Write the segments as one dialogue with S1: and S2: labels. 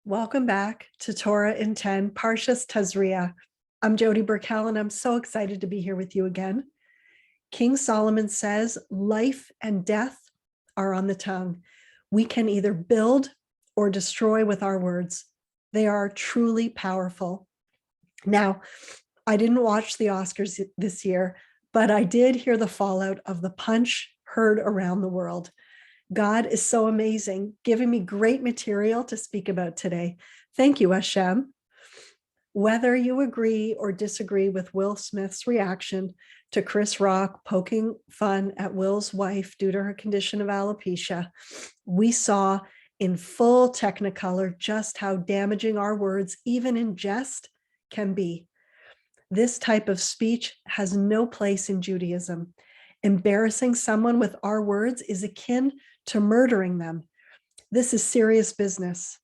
S1: Welcome back to Torah in 10, Parshat Tazria. I'm Jody Burkell, and I'm so excited to be here with you again. King Solomon says, life and death are on the tongue. We can either build or destroy with our words. They are truly powerful. Now, I didn't watch the Oscars this year, but I did hear the fallout of the punch heard around the world. God is so amazing, giving me great material to speak about today. Thank you, Hashem. Whether you agree or disagree with Will Smith's reaction to Chris Rock poking fun at Will's wife due to her condition of alopecia, we saw in full technicolor just how damaging our words, even in jest, can be. This type of speech has no place in Judaism. Embarrassing someone with our words is akin to murdering them. This is serious business.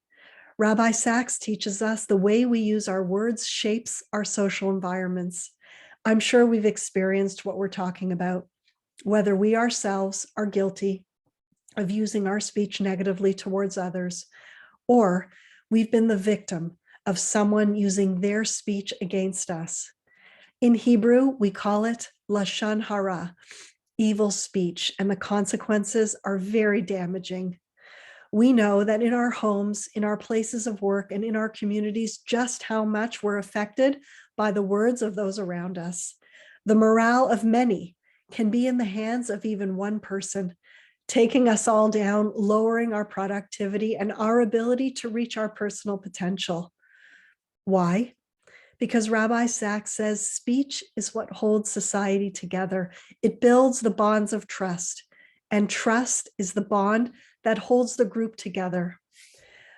S1: Rabbi Sacks teaches us the way we use our words shapes our social environments. I'm sure we've experienced what we're talking about, whether we ourselves are guilty of using our speech negatively towards others, or we've been the victim of someone using their speech against us. In Hebrew, we call it lashon hara, evil speech, and the consequences are very damaging. We know that in our homes, in our places of work, and in our communities, just how much we're affected by the words of those around us. The morale of many can be in the hands of even one person, taking us all down, lowering our productivity and our ability to reach our personal potential. Why? Because Rabbi Sacks says speech is what holds society together. It builds the bonds of trust, and trust is the bond that holds the group together.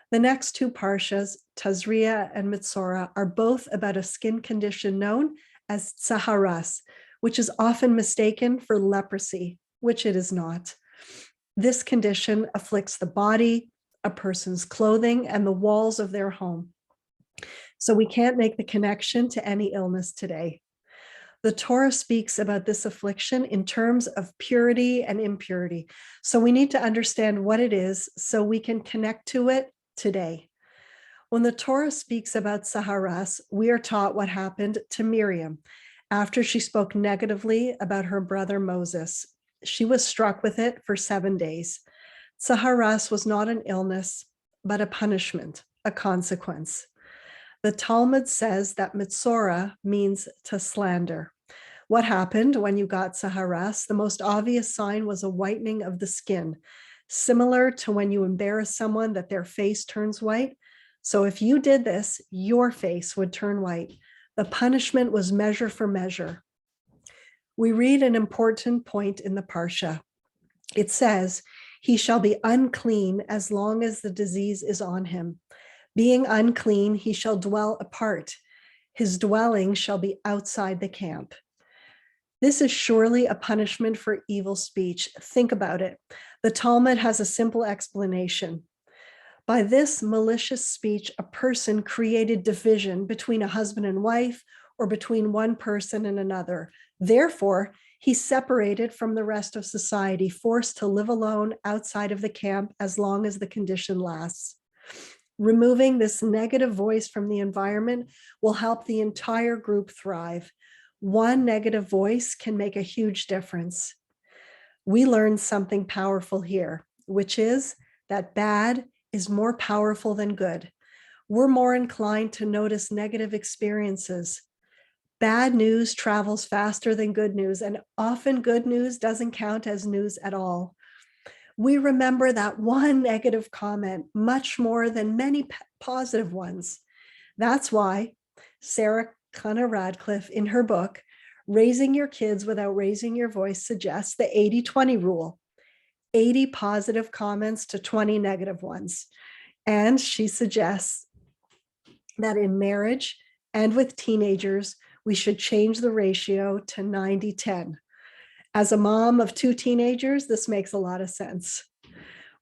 S1: The next two parshas, Tazria and Mitzorah, are both about a skin condition known as tsaharas, which is often mistaken for leprosy, which it is not. This condition afflicts the body, a person's clothing, and the walls of their home. So we can't make the connection to any illness today. The Torah speaks about this affliction in terms of purity and impurity. So we need to understand what it is so we can connect to it today. When the Torah speaks about tsaharas, we are taught what happened to Miriam after she spoke negatively about her brother Moses. She was struck with it for 7 days. Tsaharas was not an illness, but a punishment, a consequence. The Talmud says that Mitzorah means to slander. What happened when you got tsaharas? The most obvious sign was a whitening of the skin, similar to when you embarrass someone that their face turns white. So if you did this, your face would turn white. The punishment was measure for measure. We read an important point in the Parsha. It says, he shall be unclean as long as the disease is on him. Being unclean, he shall dwell apart. His dwelling shall be outside the camp. This is surely a punishment for evil speech. Think about it. The Talmud has a simple explanation. By this malicious speech, a person created division between a husband and wife or between one person and another. Therefore, he's separated from the rest of society, forced to live alone outside of the camp as long as the condition lasts. Removing this negative voice from the environment will help the entire group thrive. One negative voice can make a huge difference. We learned something powerful here, which is that bad is more powerful than good. We're more inclined to notice negative experiences. Bad news travels faster than good news, and often good news doesn't count as news at all. We remember that one negative comment much more than many positive ones. That's why Sarah Connor Radcliffe, in her book, Raising Your Kids Without Raising Your Voice, suggests the 80-20 rule, 80 positive comments to 20 negative ones. And she suggests that in marriage and with teenagers, we should change the ratio to 90-10. As a mom of 2 teenagers, this makes a lot of sense.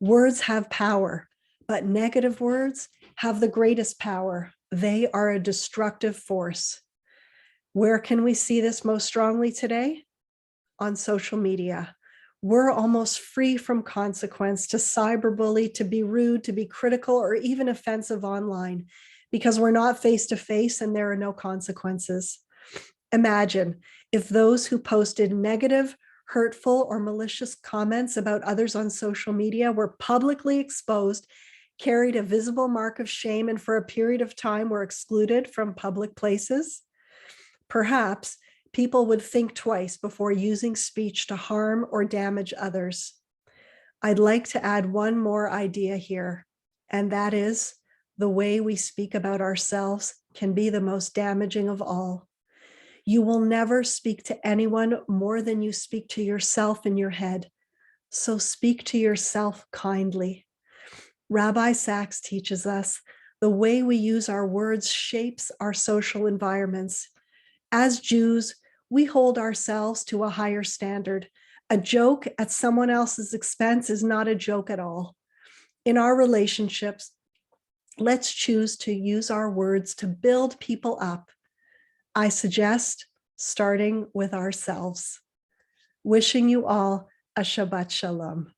S1: Words have power, but negative words have the greatest power. They are a destructive force. Where can we see this most strongly today? On social media. we're almost free from consequence to cyberbully, to be rude, to be critical, or even offensive online, because we're not face to face and there are no consequences. Imagine if those who posted negative, hurtful, or malicious comments about others on social media were publicly exposed, carried a visible mark of shame, and for a period of time were excluded from public places. Perhaps people would think twice before using speech to harm or damage others. I'd like to add one more idea here, and that is the way we speak about ourselves can be the most damaging of all. You will never speak to anyone more than you speak to yourself in your head. So speak to yourself kindly. Rabbi Sacks teaches us the way we use our words shapes our social environments. As Jews, we hold ourselves to a higher standard. A joke at someone else's expense is not a joke at all. In our relationships, let's choose to use our words to build people up. I suggest starting with ourselves. Wishing you all a Shabbat Shalom.